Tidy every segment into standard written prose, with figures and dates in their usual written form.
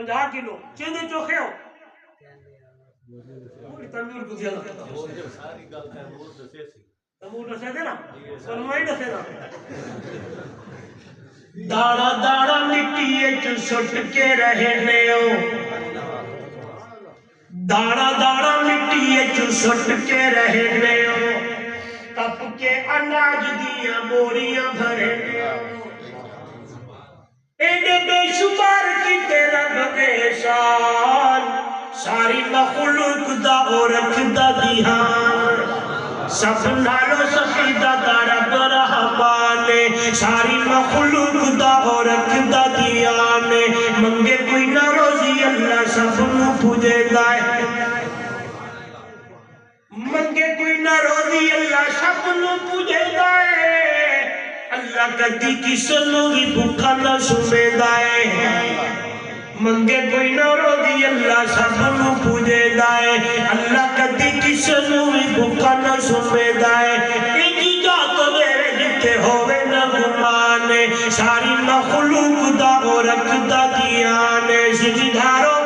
50 کلو چیندے چوکھے ہو تنور کو دیا ساری گل تیمور دسے سی تنور دسے تھے نا سنوائی دسے نا داڑا داڑا مٹی اچ سٹ کے رہنے ہو داڑا داڑا مٹی اچ سٹ کے رہنے ہو تپ کے اناج دیاں بوریاں بھرنے ہو ایڈے بے شمار کی تیرا بغیشان ساری مخلوق دا اور رکھدا دیہان سب نالو سفیدہ دا رب رحمان ساری مخلوق دا اور رکھدا دیہان منگے کوئی نہ روزی اللہ سب نو پوجے دائے منگے کوئی نہ روزی اللہ سب نو پوجے دائے اللہ کدی کسنو بھی بھوکا نہ سمے دائے منگے کوئی نہ روزی اللہ سب نو پوجے دائے اللہ کدی کسنو بھی بھوکا نہ سمے دائے ایکی جات میرے جتے ہوئے نہ گمانے ساری مخلوق دا اور رکھدا دیانے سجی دھارو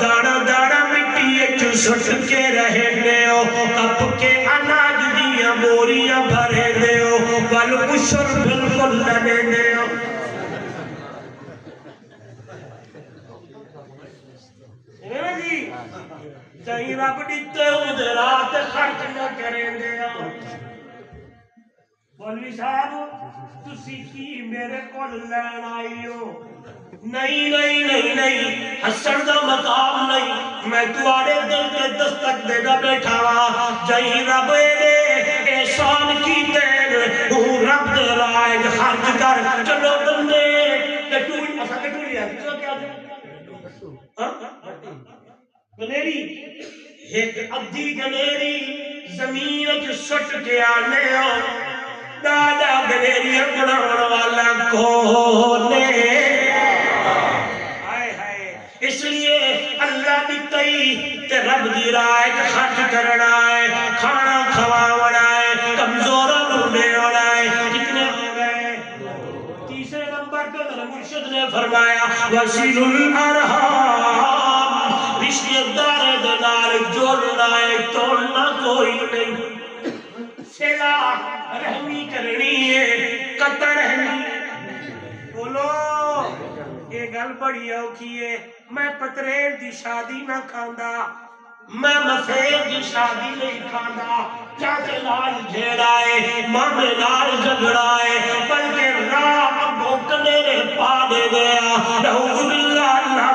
داڑا داڑا مٹی اچ سٹ کے رہنے ہو کپ کے اناج دیاں بوریاں بھرے دے ہو والکشر بالکل لنے دے ہو جی چاہی رب دیتے ہو دے رات خرچ نہ کریں دے ہو مولوی صاحب تسی کی میرے کول لین آئی ہو نہیں نہیں نہیں نہیں حسن دا مقام نہیں میں تواڑے دل کے دستک دے گا بیٹھا جائی رب دے احسان کی دین رب دے رائے خرچ کر چلو بندے کٹوئی اسا کٹوئی ہے چلو کیا دے گنیری ایک ادھی گنیری زمین جو سٹ کے آنے ہو دادا گنیری اپناون والا کونے اس لیے اللہ دی تئی تے رب دی رائے خرچ کرنا ہے کھانا کھواونا ہے کمزوروں ڈھونڈے ہونا ہے کتنے ہو گئے تیسرے نمبر پہ میرے مرشد نے فرمایا وسیل الارحام رشتے دار دنال جوڑنا ہے توڑنا کوئی نہیں سلا رحمی کرنی ہے قطع رحمی بولو یہ گل بڑی اوکھی ہے میں پترین دی شادی نہ کھاندا میں مسیر دی شادی نہیں کھاندا چاچے لال جھیڑائے مامے لال جھگڑائے بلکہ راہ بھوکنے پا دے گیا نعوذ باللہ